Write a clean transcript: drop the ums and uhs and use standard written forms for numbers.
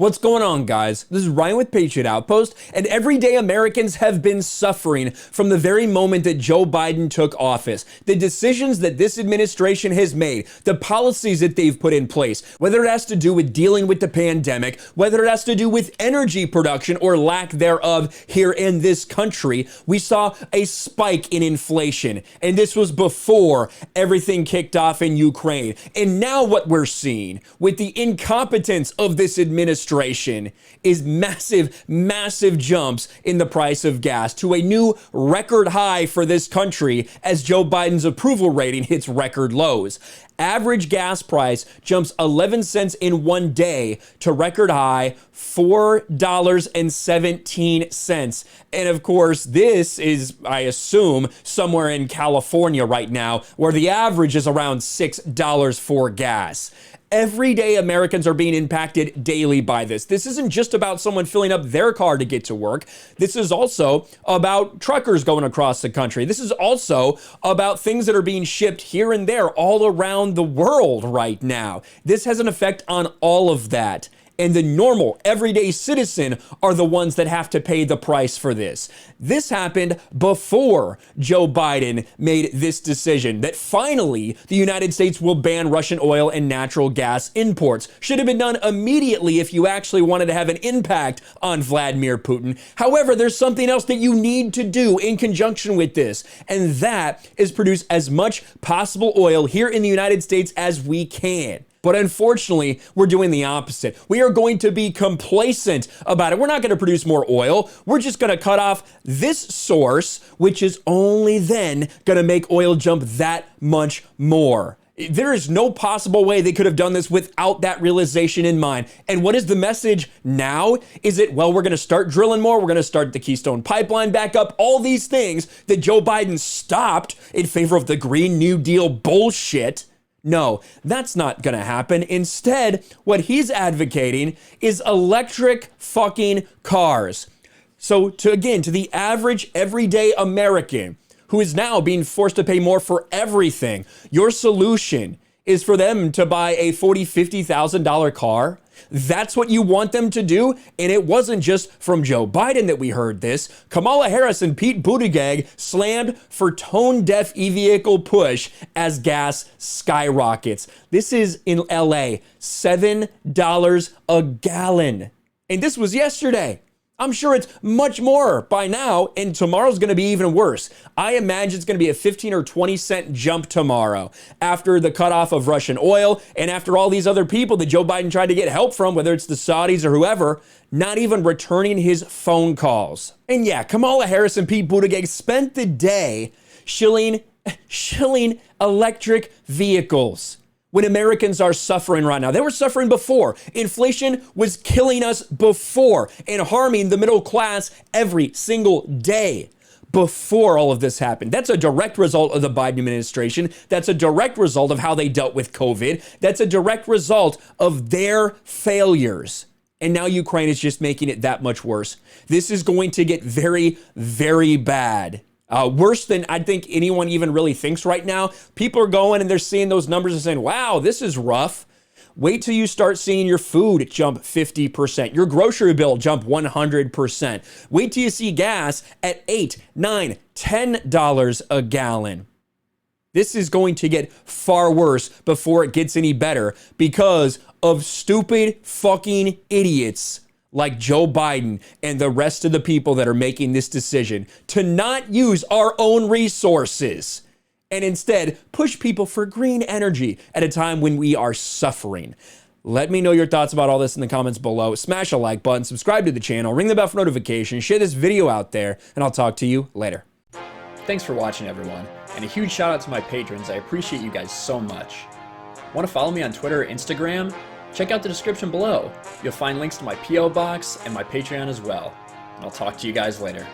What's going on, guys? This is Ryan with Patriot Outpost, and everyday Americans have been suffering from the very moment that Joe Biden took office. The decisions that this administration has made, the policies that they've put in place, whether it has to do with dealing with the pandemic, whether it has to do with energy production or lack thereof here in this country, we saw a spike in inflation. And this was before everything kicked off in Ukraine. And now what we're seeing with the incompetence of this administration is massive jumps in the price of gas to a new record high for this country as Joe Biden's approval rating hits record lows. Average gas price jumps 11 cents in one day to record high $4.17. And of course, this is, I assume, somewhere in California right now, where the average is around $6 for gas. Everyday Americans are being impacted daily by this. This isn't just about someone filling up their car to get to work. This is also about truckers going across the country. This is also about things that are being shipped here and there all around the world right now. This has an effect on all of that. And the normal, everyday citizen are the ones that have to pay the price for this. This happened before Joe Biden made this decision that finally the United States will ban Russian oil and natural gas imports. Should have been done immediately if you actually wanted to have an impact on Vladimir Putin. However, there's something else that you need to do in conjunction with this, and that is produce as much possible oil here in the United States as we can. But unfortunately, we're doing the opposite. We are going to be complacent about it. We're not going to produce more oil. We're just going to cut off this source, which is only then going to make oil jump that much more. There is no possible way they could have done this without that realization in mind. And what is the message now? Is it, well, we're going to start drilling more. We're going to start the Keystone Pipeline back up. All these things that Joe Biden stopped in favor of the Green New Deal bullshit. No, that's not going to happen. Instead, what he's advocating is electric fucking cars. So to the average everyday American who is now being forced to pay more for everything, your solution is for them to buy a $40,000, $50,000 car. That's what you want them to do? And it wasn't just from Joe Biden that we heard this. Kamala Harris and Pete Buttigieg slammed for tone-deaf e-vehicle push as gas skyrockets. This is in LA, $7 a gallon. And this was yesterday. I'm sure it's much more by now, and tomorrow's going to be even worse. I imagine it's going to be a 15 or 20 cent jump tomorrow after the cutoff of Russian oil and after all these other people that Joe Biden tried to get help from, whether it's the Saudis or whoever, not even returning his phone calls. And yeah, Kamala Harris and Pete Buttigieg spent the day shilling electric vehicles. When Americans are suffering right now. They were suffering before. Inflation was killing us before and harming the middle class every single day before all of this happened. That's a direct result of the Biden administration. That's a direct result of how they dealt with COVID. That's a direct result of their failures. And now Ukraine is just making it that much worse. This is going to get very, very bad. Worse than I think anyone even really thinks right now. People are going and they're seeing those numbers and saying, wow, this is rough. Wait till you start seeing your food jump 50%, your grocery bill jump 100%. Wait till you see gas at $8, $9, $10 a gallon. This is going to get far worse before it gets any better because of stupid fucking idiots like Joe Biden and the rest of the people that are making this decision to not use our own resources and instead push people for green energy at a time when we are suffering. Let me know your thoughts about all this in the comments below. Smash a like button, subscribe to the channel, ring the bell for notifications, share this video out there, and I'll talk to you later. Thanks for watching, everyone, and a huge shout out to my patrons. I appreciate you guys so much. Want to follow me on Twitter or Instagram? Check out the description below. You'll find links to my P.O. box and my Patreon as well. And I'll talk to you guys later.